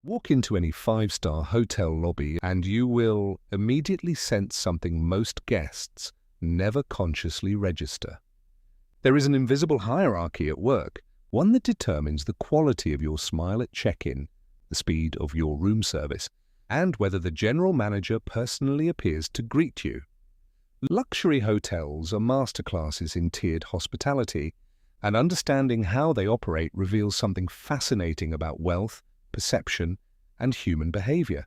Walk into any five-star hotel lobby and you will immediately sense something most guests never consciously register. There is an invisible hierarchy at work, one that determines the quality of your smile at check-in, the speed of your room service, and whether the general manager personally appears to greet you. Luxury hotels are masterclasses in tiered hospitality, and understanding how they operate reveals something fascinating about wealth, perception, and human behavior.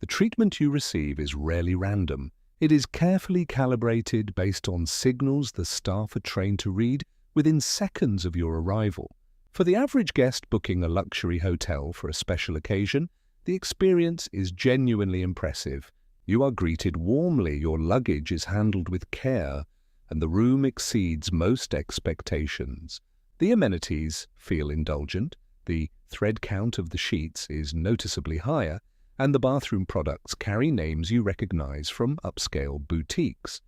The treatment you receive is rarely random. It is carefully calibrated based on signals the staff are trained to read within seconds of your arrival. For the average guest booking a luxury hotel for a special occasion, the experience is genuinely impressive. You are greeted warmly, your luggage is handled with care, and the room exceeds most expectations. The amenities feel indulgent, the thread count of the sheets is noticeably higher, and the bathroom products carry names you recognize from upscale boutiques.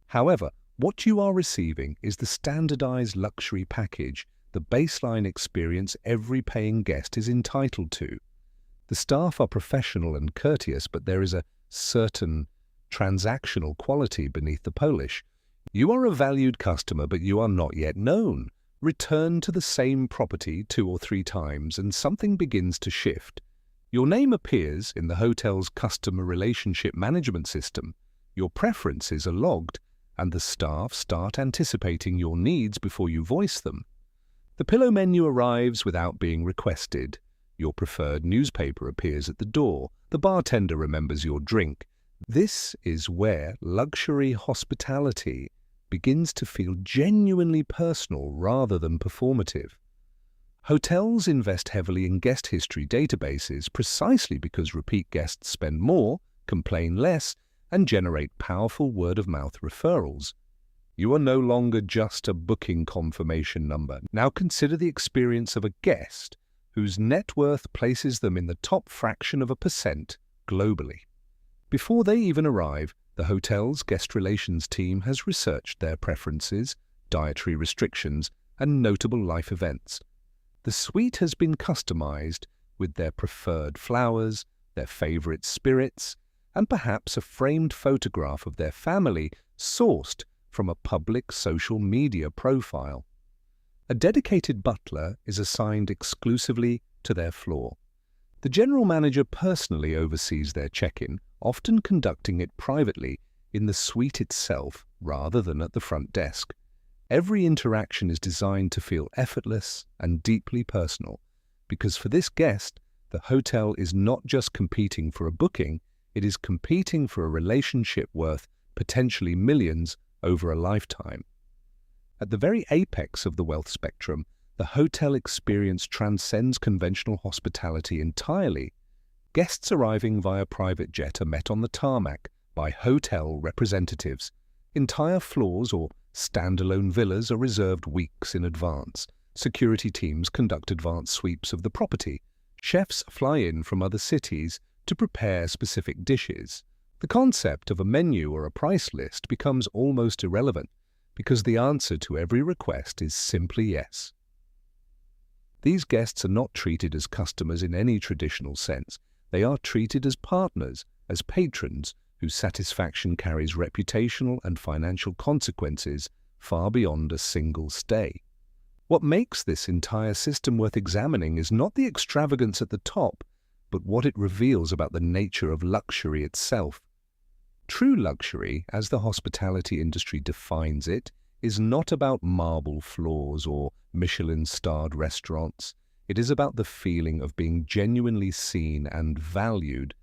However, what you are receiving is the standardized luxury package, the baseline experience every paying guest is entitled to. The staff are professional and courteous, but there is a certain transactional quality beneath the polish. You are a valued customer, but you are not yet known. Return to the same property 2 or 3 times and something begins to shift. Your name appears in the hotel's customer relationship management system. Your preferences are logged, and the staff start anticipating your needs before you voice them. The pillow menu arrives without being requested. Your preferred newspaper appears at the door. The bartender remembers your drink. This is where luxury hospitality begins to feel genuinely personal rather than performative. Hotels invest heavily in guest history databases precisely because repeat guests spend more, complain less, and generate powerful word-of-mouth referrals. You are no longer just a booking confirmation number. Now consider the experience of a guest whose net worth places them in the top fraction of a percent globally. Before they even arrive, the hotel's guest relations team has researched their preferences, dietary restrictions, and notable life events. The suite has been customized with their preferred flowers, their favorite spirits, and perhaps a framed photograph of their family sourced from a public social media profile. A dedicated butler is assigned exclusively to their floor. The general manager personally oversees their check-in, often conducting it privately in the suite itself rather than at the front desk. Every interaction is designed to feel effortless and deeply personal, because for this guest, the hotel is not just competing for a booking, it is competing for a relationship worth potentially millions over a lifetime. At the very apex of the wealth spectrum, the hotel experience transcends conventional hospitality entirely. Guests arriving via private jet are met on the tarmac by hotel representatives. Entire floors or standalone villas are reserved weeks in advance. Security teams conduct advanced sweeps of the property. Chefs fly in from other cities to prepare specific dishes. The concept of a menu or a price list becomes almost irrelevant because the answer to every request is simply yes. These guests are not treated as customers in any traditional sense. They are treated as partners, as patrons, whose satisfaction carries reputational and financial consequences far beyond a single stay. What makes this entire system worth examining is not the extravagance at the top, but what it reveals about the nature of luxury itself. True luxury, as the hospitality industry defines it, is not about marble floors or Michelin-starred restaurants. It is about the feeling of being genuinely seen and valued.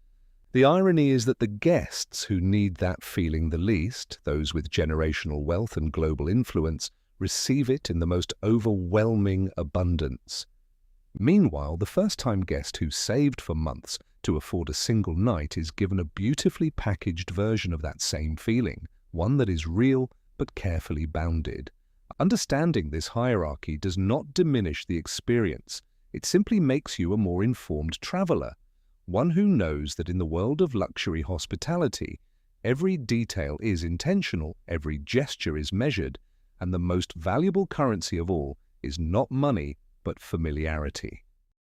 The irony is that the guests who need that feeling the least, those with generational wealth and global influence, receive it in the most overwhelming abundance. Meanwhile, the first-time guest who saved for months to afford a single night is given a beautifully packaged version of that same feeling, one that is real but carefully bounded. Understanding this hierarchy does not diminish the experience. It simply makes you a more informed traveler, one who knows that in the world of luxury hospitality, every detail is intentional, every gesture is measured, and the most valuable currency of all is not money but familiarity.